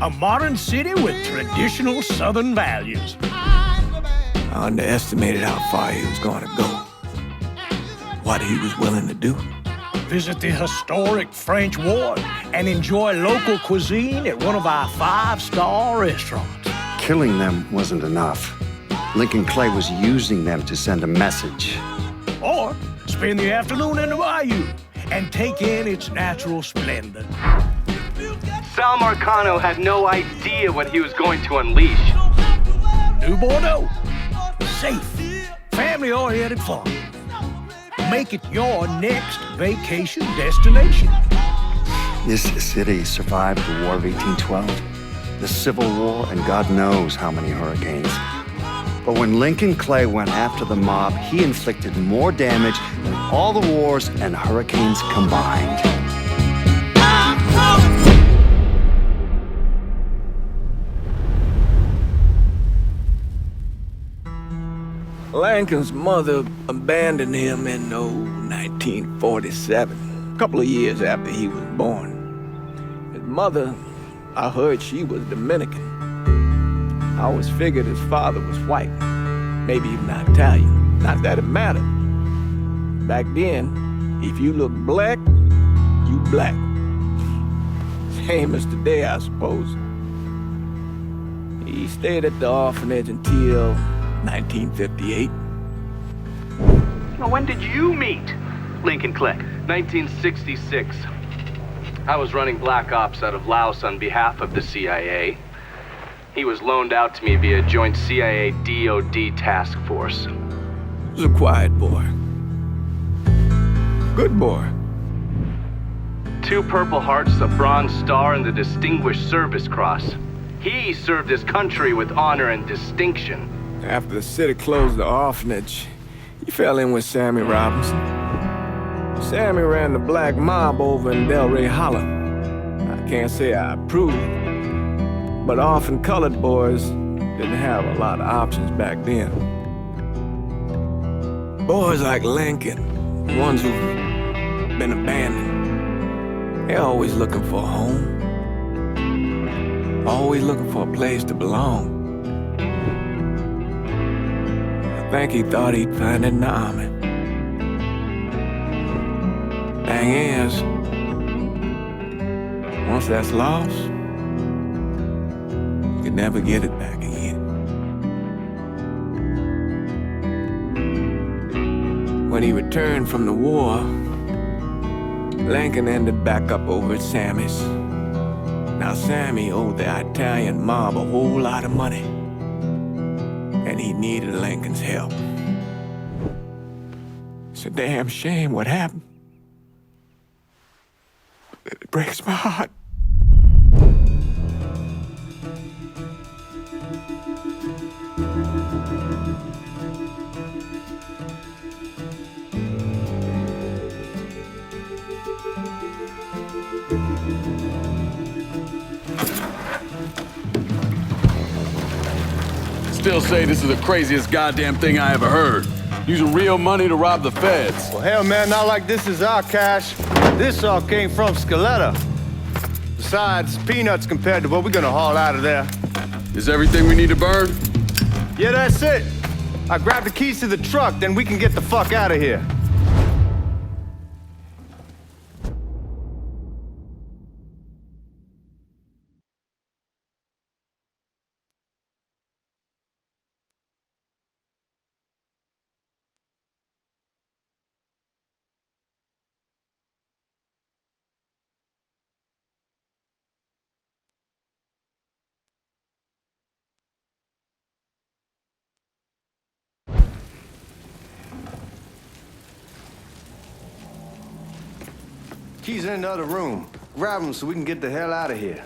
A modern city with traditional Southern values. I underestimated how far he was going to go. What he was willing to do. Visit the historic French Ward and enjoy local cuisine at one of our 5-star restaurants. Killing them wasn't enough. Lincoln Clay was using them to send a message. Or spend the afternoon in the bayou and take in its natural splendor. Sal Marcano had no idea what he was going to unleash. New Bordeaux. Safe, family-oriented fun. Make it your next vacation destination. This city survived the War of 1812, the Civil War, and God knows how many hurricanes. But when Lincoln Clay went after the mob, he inflicted more damage than all the wars and hurricanes combined. Lincoln's mother abandoned him in 1947, a couple of years after he was born. His mother, I heard she was Dominican. I always figured his father was white, maybe even Italian. Not that it mattered. Back then, if you looked black, you black. Same as today, I suppose. He stayed at the orphanage until 1958. Now, when did you meet Lincoln Clay? 1966. I was running Black Ops out of Laos on behalf of the CIA. He was loaned out to me via joint CIA-DOD task force. He was a quiet boy. Good boy. 2 Purple Hearts, a Bronze Star, and the Distinguished Service Cross. He served his country with honor and distinction. After the city closed the orphanage, he fell in with Sammy Robinson. Sammy ran the black mob over in Delray Hollow. I can't say I approved, but orphan colored boys didn't have a lot of options back then. Boys like Lincoln, the ones who've been abandoned, they're always looking for a home. Always looking for a place to belong. I think he thought he'd find it in the army. Thing is, once that's lost, you can never get it back again. When he returned from the war, Lincoln ended back up over at Sammy's. Now Sammy owed the Italian mob a whole lot of money, and he needed Lincoln's help. It's a damn shame what happened. It breaks my heart. Still say this is the craziest goddamn thing I ever heard. Using real money to rob the feds. Well, hell, man, not like this is our cash. This all came from Scaletta. Besides, peanuts compared to what we're gonna haul out of there. Is everything we need to burn? Yeah, that's it. I grabbed the keys to the truck, then we can get the fuck out of here. Keys in the other room. Grab them so we can get the hell out of here.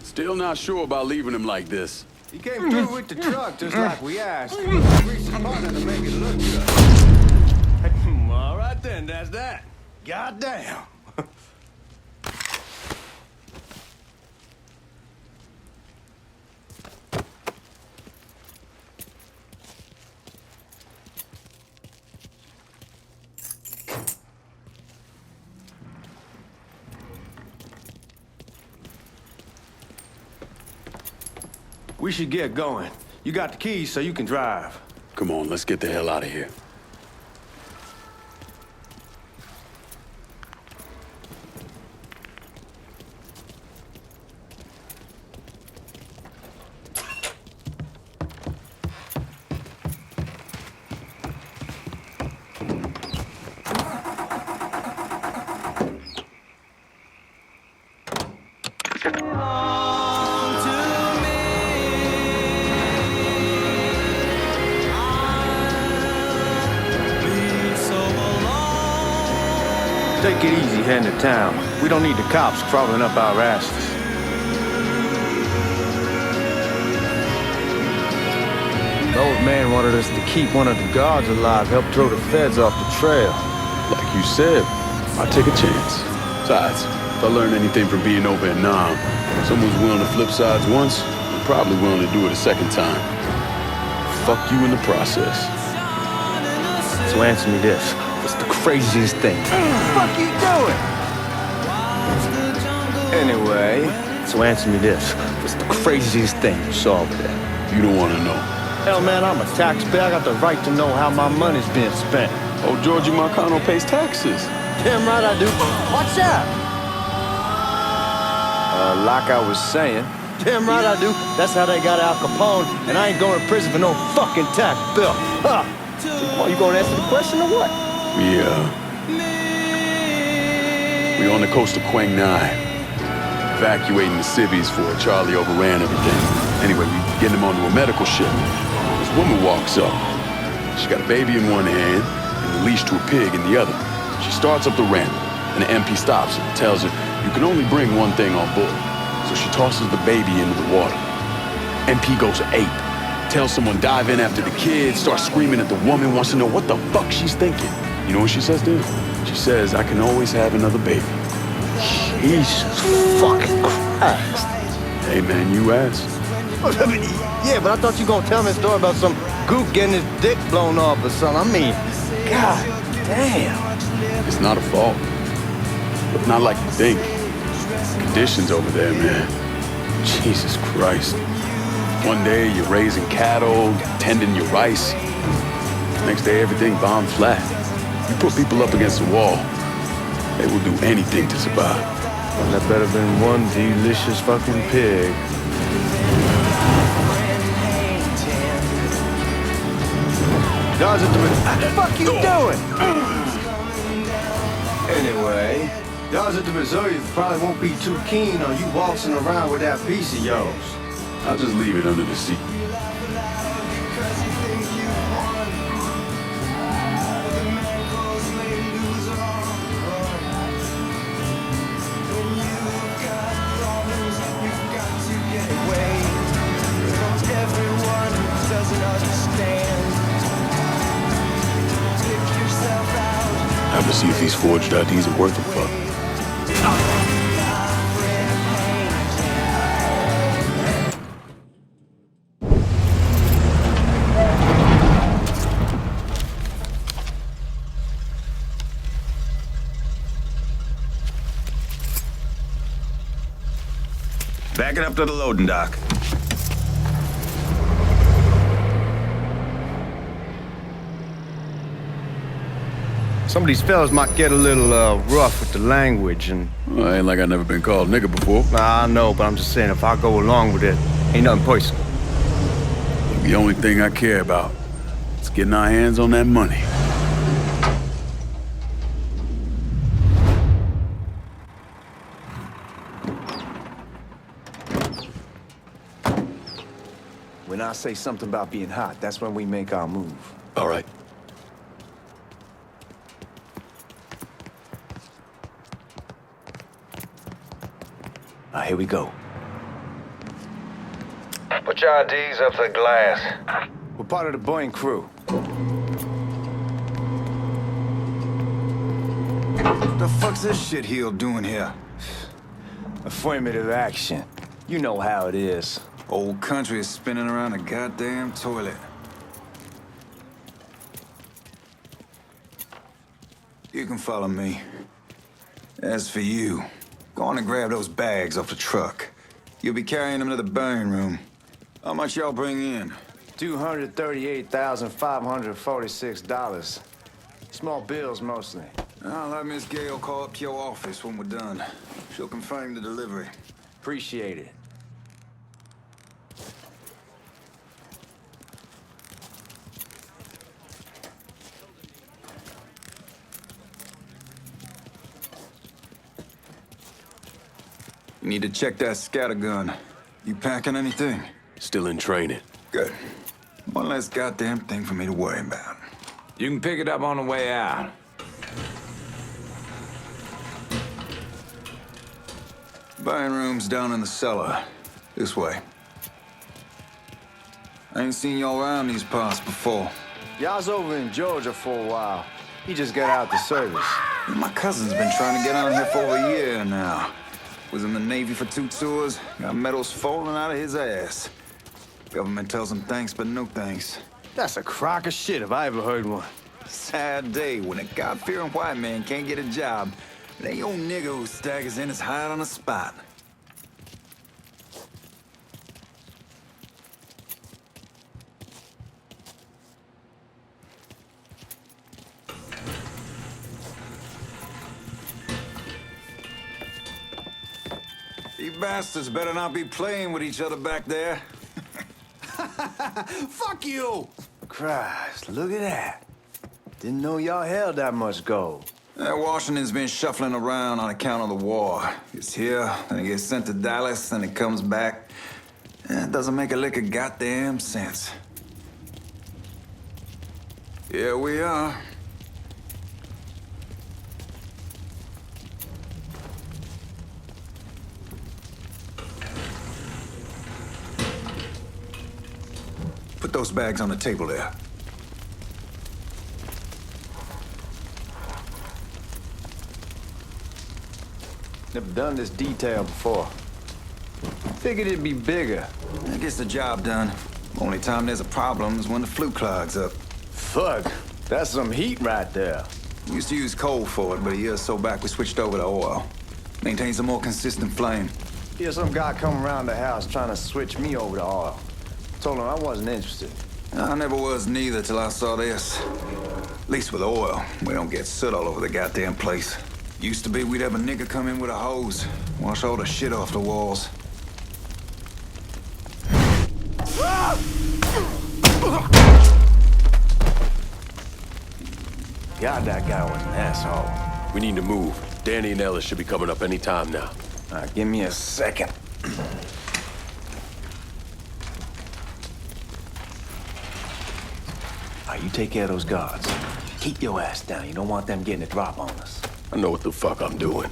Still not sure about leaving him like this. He came through with the truck just like we asked. Grease the partner to make it look good. All right then, that's that. Goddamn. We should get going. You got the keys so you can drive. Come on, let's get the hell out of here. Take it easy heading to town. We don't need the cops crawling up our asses. The old man wanted us to keep one of the guards alive, help throw the feds off the trail. Like you said, I take a chance. Besides, if I learn anything from being over in Nam, someone's willing to flip sides once, they're probably willing to do it a second time. Fuck you in the process. So answer me this. What's the craziest thing? What the fuck you doing? Anyway, so answer me this. What's the craziest thing you saw over there? You don't want to know. Hell, man, I'm a taxpayer. I got the right to know how my money's being spent. Oh, Georgie Marcano pays taxes. Damn right I do. What's that? Like I was saying. Damn right I do. That's how they got Al Capone, and I ain't going to prison for no fucking tax bill. Huh? Well, you gonna answer the question or what? We on the coast of Quang Nai, evacuating the civvies for Charlie overran everything. Anyway, we get him onto a medical ship. This woman walks up. She got a baby in one hand and a leash to a pig in the other. She starts up the ramp, and the MP stops her and tells her, you can only bring one thing on board. So she tosses the baby into the water. MP goes ape. Tells someone dive in after the kid, starts screaming at the woman, wants to know what the fuck she's thinking. You know what she says to him? She says, I can always have another baby. Jesus fucking Christ. Hey man, you asked. Yeah, but I thought you were gonna tell me a story about some gook getting his dick blown off or something. I mean, god damn. It's not a fault. But not like you think. Conditions over there, man. Jesus Christ. One day you're raising cattle, tending your rice. Next day everything bombed flat. You put people up against the wall, they will do anything to survive. Well, that better been one delicious fucking pig. Guys at the what the fuck you doing? Anyway, guys at the Missouri probably won't be too keen on you waltzing around with that piece of yours. I'll just leave it under the seat. Have to see if these forged IDs are worth a fuck. Back it up to the loading dock. Some of these fellas might get a little rough with the language and... Well, ain't like I never been called nigga before. Nah, I know, but I'm just saying if I go along with it, ain't nothing personal. The only thing I care about is getting our hands on that money. When I say something about being hot, that's when we make our move. All right. Now, here we go. Put your IDs up to the glass. We're part of the Boeing crew. What the fuck's this shitheel doing here? Affirmative action. You know how it is. Old country is spinning around a goddamn toilet. You can follow me. As for you, go on and grab those bags off the truck. You'll be carrying them to the burn room. How much y'all bring in? $238,546. Small bills mostly. I'll have Miss Gale call up to your office when we're done. She'll confirm the delivery. Appreciate it. You need to check that scattergun. You packing anything? Still in training. Good. One less goddamn thing for me to worry about. You can pick it up on the way out. Buying rooms down in the cellar. This way. I ain't seen y'all around these parts before. Y'all's over in Georgia for a while. He just got out the service. My cousin's been trying to get out here for over a year now. Was in the Navy for 2 tours, got medals falling out of his ass. Government tells him thanks, but no thanks. That's a crock of shit if I ever heard one. Sad day when a God-fearing white man can't get a job. And that old nigga who staggers in is hired on the spot. You bastards better not be playing with each other back there. Fuck you! Christ, look at that. Didn't know y'all held that much gold. Washington's been shuffling around on account of the war. It's here, then it gets sent to Dallas, then it comes back. It doesn't make a lick of goddamn sense. Here we are. Put those bags on the table there. Never done this detail before. Figured it'd be bigger. That gets the job done. Only time there's a problem is when the flue clogs up. Fuck, that's some heat right there. We used to use coal for it, but a year or so back we switched over to oil. Maintains a more consistent flame. Here's some guy come around the house trying to switch me over to oil. Told him I wasn't interested. I never was neither till I saw this. At least with oil, we don't get soot all over the goddamn place. Used to be we'd have a nigga come in with a hose, wash all the shit off the walls. God, that guy was an asshole. We need to move. Danny and Ellis should be coming up any time now. All right, give me a second. All right, you take care of those guards. Keep your ass down. You don't want them getting a drop on us. I know what the fuck I'm doing.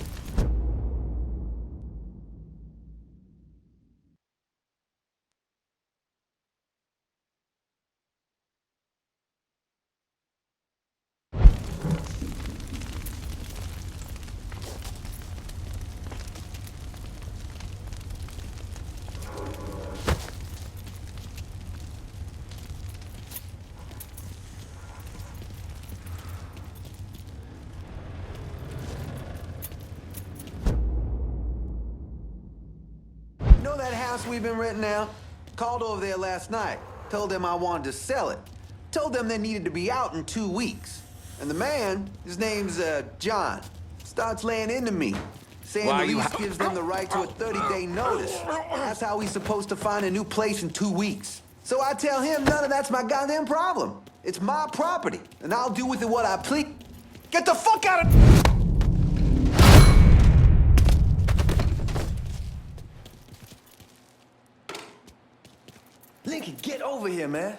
You know that house we've been renting out? Called over there last night. Told them I wanted to sell it. Told them they needed to be out in 2 weeks. And the man, his name's John, starts laying into me. Saying the lease gives them the right to a 30-day notice. That's how he's supposed to find a new place in 2 weeks. So I tell him none of that's my goddamn problem. It's my property, and I'll do with it what I please. Get the fuck out of... Lincoln, get over here, man.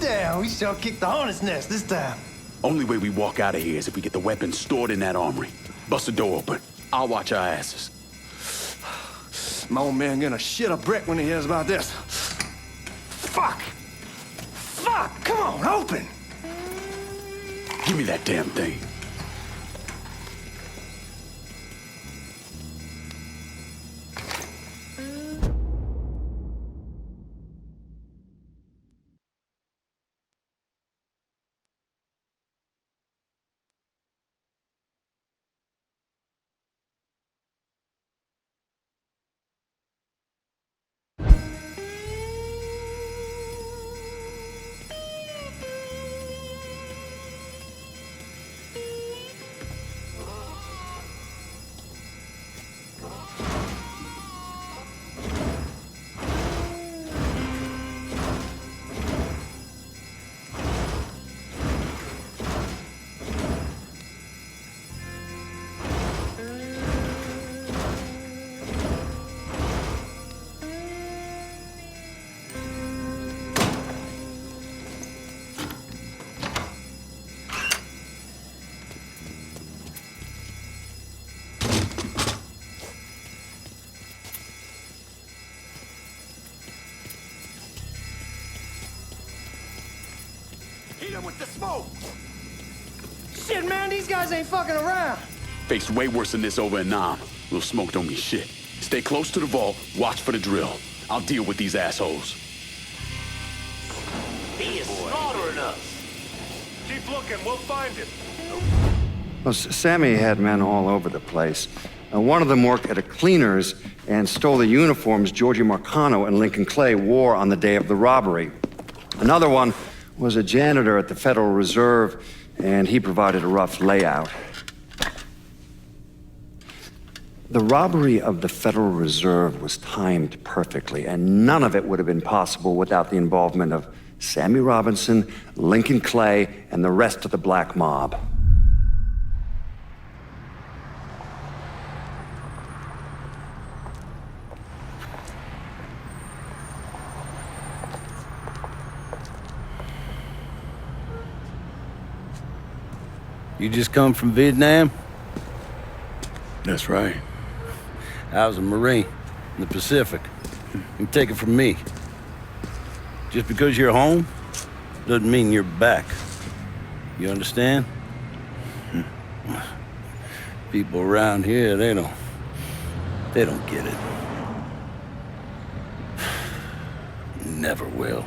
Damn, we sure kicked the hornet's nest this time. Only way we walk out of here is if we get the weapons stored in that armory. Bust the door open. I'll watch our asses. My old man gonna shit a brick when he hears about this. Fuck! Fuck! Come on, open! Give me that damn thing. Hit him with the smoke! Shit, man, these guys ain't fucking around. Faced way worse than this over in Nam. Little smoke don't mean shit. Stay close to the vault, watch for the drill. I'll deal with these assholes. He is slaughtering us. Keep looking, we'll find him. Well, Sammy had men all over the place. One of them worked at a cleaner's and stole the uniforms Georgie Marcano and Lincoln Clay wore on the day of the robbery. Another one was a janitor at the Federal Reserve, and he provided a rough layout. The robbery of the Federal Reserve was timed perfectly, and none of it would have been possible without the involvement of Sammy Robinson, Lincoln Clay, and the rest of the Black Mob. You just come from Vietnam? That's right. I was a Marine in the Pacific. You take it from me. Just because you're home doesn't mean you're back. You understand? People around here, they don't get it. Never will.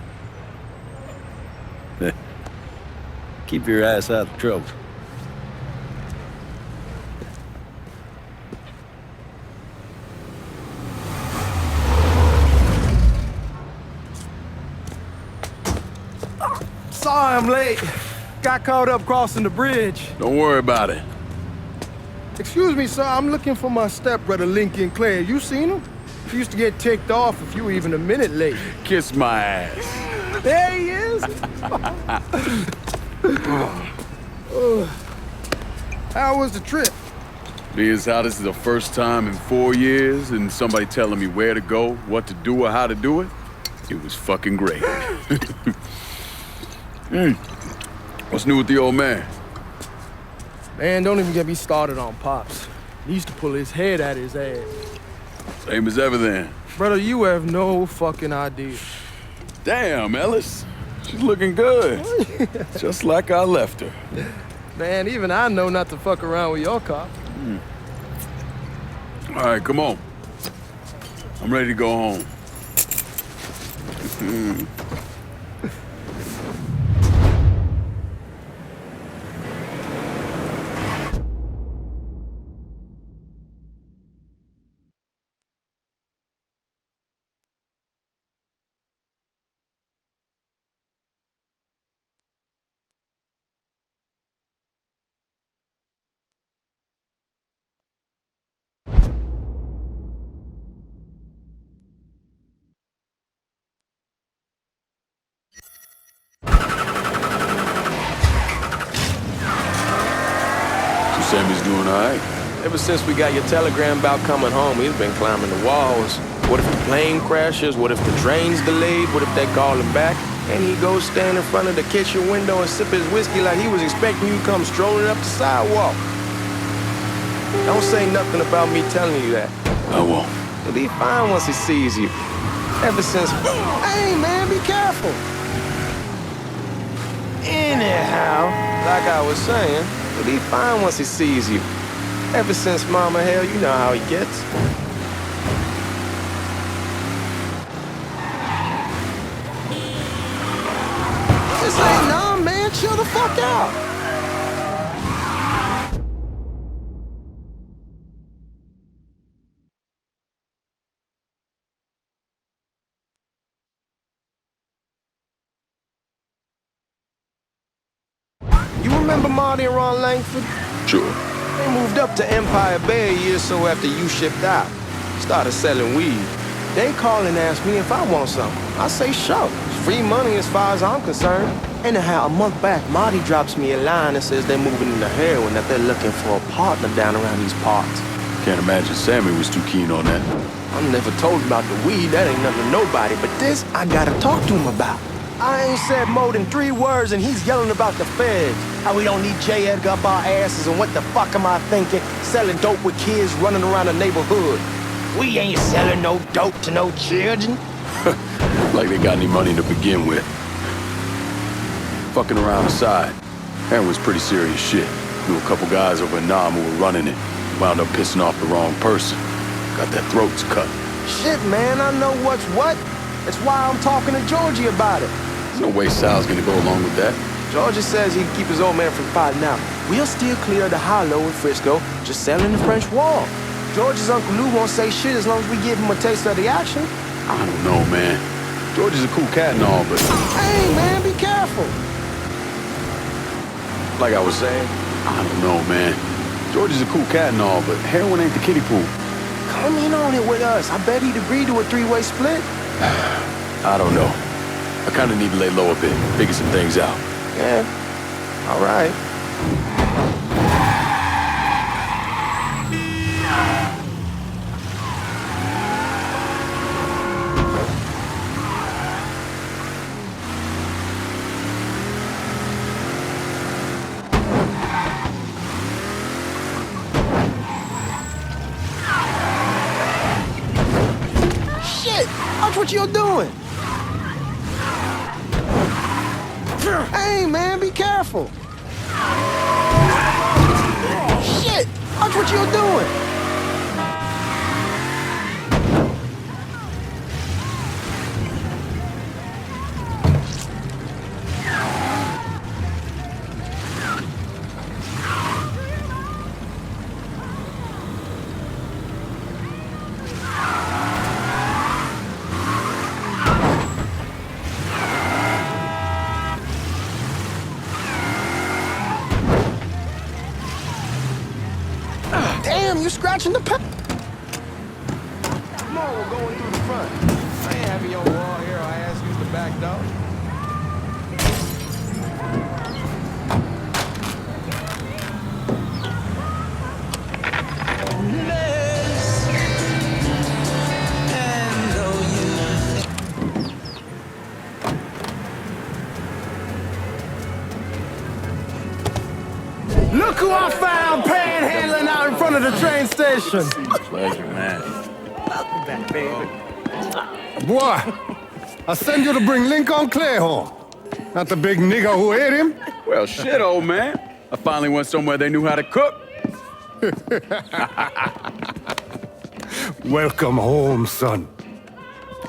Keep your ass out of trouble. Sorry I'm late. Got caught up crossing the bridge. Don't worry about it. Excuse me, sir, I'm looking for my stepbrother, Lincoln Clay. You seen him? He used to get ticked off if you were even a minute late. Kiss my ass. There he is. How was the trip? Being as how this is the first time in 4 years and somebody telling me where to go, what to do, or how to do it, it was fucking great. What's new with the old man? Man, don't even get me started on Pops. He used to pull his head out his ass. Same as ever then. Brother, you have no fucking idea. Damn, Ellis. She's looking good. Just like I left her. Man, even I know not to fuck around with your cop. All right, come on. I'm ready to go home. Sammy's doing all right. Ever since we got your telegram about coming home, he's been climbing the walls. What if the plane crashes? What if the train's delayed? What if they call him back? And he go stand in front of the kitchen window and sip his whiskey like he was expecting you to come strolling up the sidewalk. Don't say nothing about me telling you that. I won't. He'll be fine once he sees you. Ever since... Hey, man, be careful. Anyhow, like I was saying, he'll be fine once he sees you. Ever since Mama Hell, you know how he gets. This ain't none, man. Chill the fuck out. You remember Marty and Ron Langford? Sure. They moved up to Empire Bay a year or so after you shipped out. Started selling weed. They call and ask me if I want something. I say, sure. It's free money as far as I'm concerned. Anyhow, a month back, Marty drops me a line and says they're moving into heroin, that they're looking for a partner down around these parts. Can't imagine Sammy was too keen on that. I'm never told about the weed, that ain't nothing to nobody, but this I gotta talk to him about. I ain't said more than 3 words and he's yelling about the feds. How we don't need J. Edgar up our asses and what the fuck am I thinking? Selling dope with kids running around the neighborhood. We ain't selling no dope to no children. Like they got any money to begin with. Fucking around aside, heroin was pretty serious shit. Knew a couple guys over in Nam who were running it. Wound up pissing off the wrong person. Got their throats cut. Shit, man, I know what's what. That's why I'm talking to Georgie about it. There's no way Sal's gonna go along with that. Georgie says he can keep his old man from fighting out. We'll steer clear of the hollow in Frisco, just selling the French Wall. George's Uncle Lou won't say shit as long as we give him a taste of the action. I don't know, man. George is a cool cat and all, but... Hey, man, be careful. Like I was saying, I don't know, man. George is a cool cat and all, but heroin ain't the kiddie pool. Come in on it with us. I bet he'd agree to a 3-way split. I don't know. I kind of need to lay low a bit, figure some things out. Yeah, all right. Shit! Watch what you're doing! Hey, man, be careful! Shit! Watch what you're doing! Damn, you scratching the pep. Come on, we're going through the front. I ain't having your wall here. I asked you the back door. Look who I found panhandling out in front of the train station. Pleasure, man. Welcome back, baby. Boy, I send you to bring Lincoln Clay home. Not the big nigga who ate him. Well, shit, old man. I finally went somewhere they knew how to cook. Welcome home, son.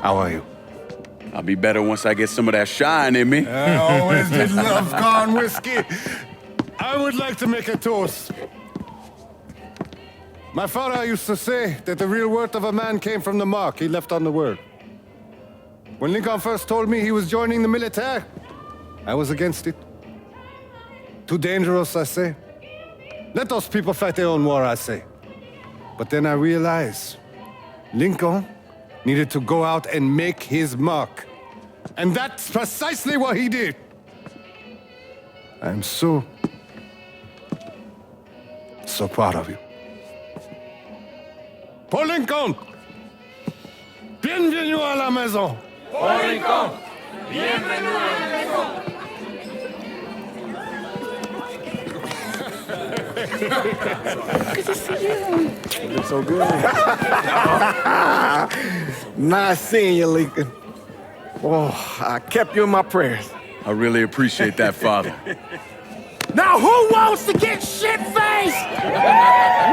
How are you? I'll be better once I get some of that shine in me. I always did love corn whiskey. I would like to make a toast. My father used to say that the real worth of a man came from the mark he left on the world. When Lincoln first told me he was joining the military, I was against it. Too dangerous, I say. Let those people fight their own war, I say. But then I realized Lincoln needed to go out and make his mark. And that's precisely what he did. I'm so proud of you. Paul Lincoln! Bienvenue à la maison! Paul Lincoln! Good to see you. You look so good. Nice seeing you, Lincoln. Oh, I kept you in my prayers. I really appreciate that, Father. Now who wants to get shit-faced?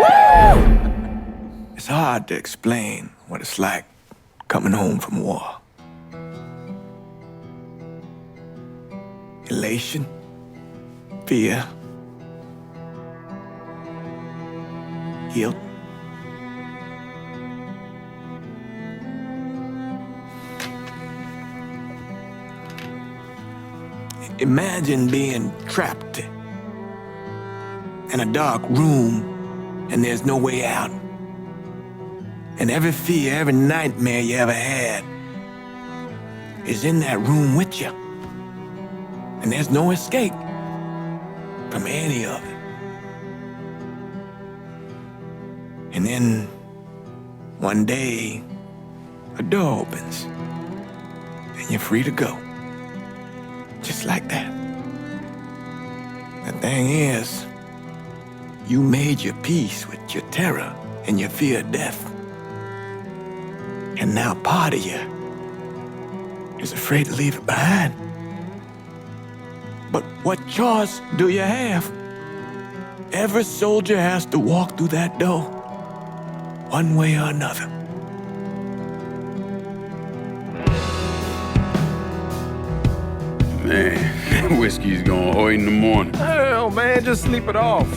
Woo! It's hard to explain what it's like coming home from war. Elation, fear, guilt. Imagine being trapped in a dark room and there's no way out. And every fear, every nightmare you ever had is in that room with you. And there's no escape from any of it. And then one day, a door opens and you're free to go. Just like that. The thing is, you made your peace with your terror and your fear of death. And now part of you is afraid to leave it behind. But what choice do you have? Every soldier has to walk through that door, one way or another. Man, whiskey's going hoy in the morning. Hell, man, just sleep it off.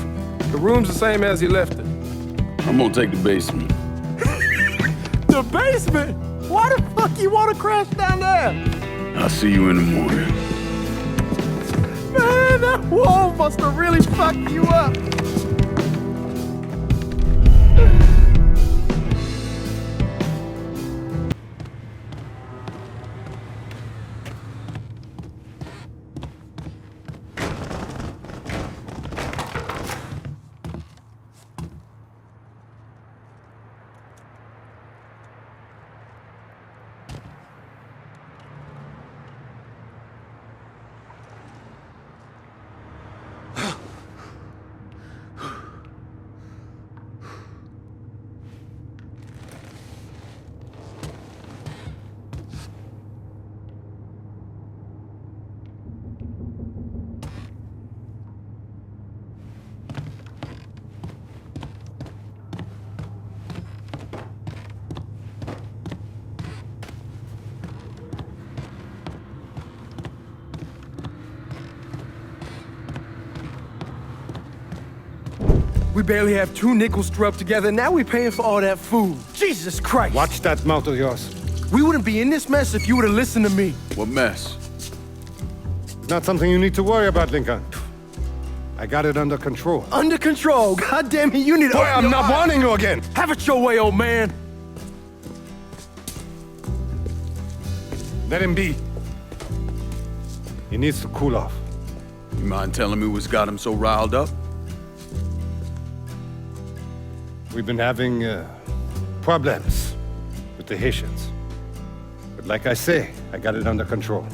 The room's the same as you left it. I'm gonna take the basement. The basement? Why the fuck you want to crash down there? I'll see you in the morning. Man, that wall must have really fucked you up. We barely have 2 nickels to rub together, now we're paying for all that food. Jesus Christ! Watch that mouth of yours. We wouldn't be in this mess if you would have listened to me. What mess? It's not something you need to worry about, Lincoln. I got it under control. Under control? God damn it, you need to... Boy, I'm not warning you again! Have it your way, old man! Let him be. He needs to cool off. You mind telling me what's got him so riled up? We've been having problems with the Haitians. But like I say, I got it under control.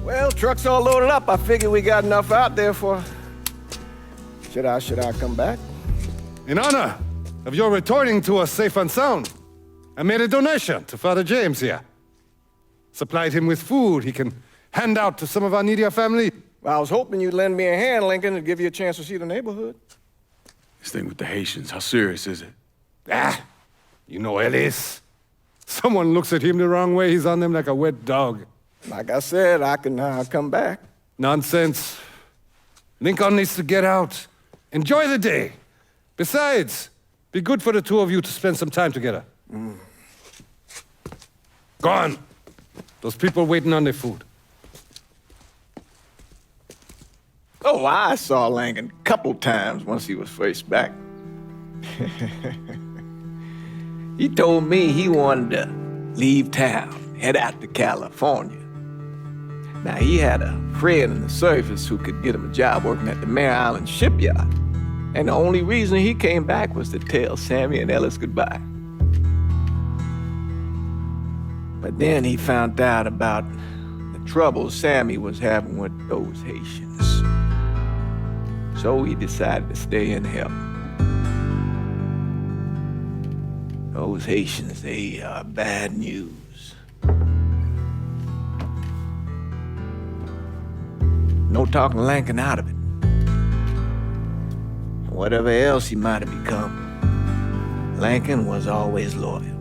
Well, truck's all loaded up. I figure we got enough out there for... Should I come back? In honor of your returning to us safe and sound, I made a donation to Father James here. Supplied him with food he can hand out to some of our needier family. Well, I was hoping you'd lend me a hand, Lincoln, and give you a chance to see the neighborhood. This thing with the Haitians, how serious is it? Ah, you know Ellis. Someone looks at him the wrong way, he's on them like a wet dog. Like I said, I can come back. Nonsense. Lincoln needs to get out. Enjoy the day. Besides, be good for the two of you to spend some time together. Go on. Those people waiting on their food. Oh, I saw Langan a couple times once he was first back. He told me he wanted to leave town, head out to California. Now, he had a friend in the service who could get him a job working at the Mare Island shipyard. And the only reason he came back was to tell Sammy and Ellis goodbye. But then he found out about the trouble Sammy was having with those Haitians. So he decided to stay and help. Those Haitians, they are bad news. No talking Lankin out of it. Whatever else he might have become, Lankin was always loyal.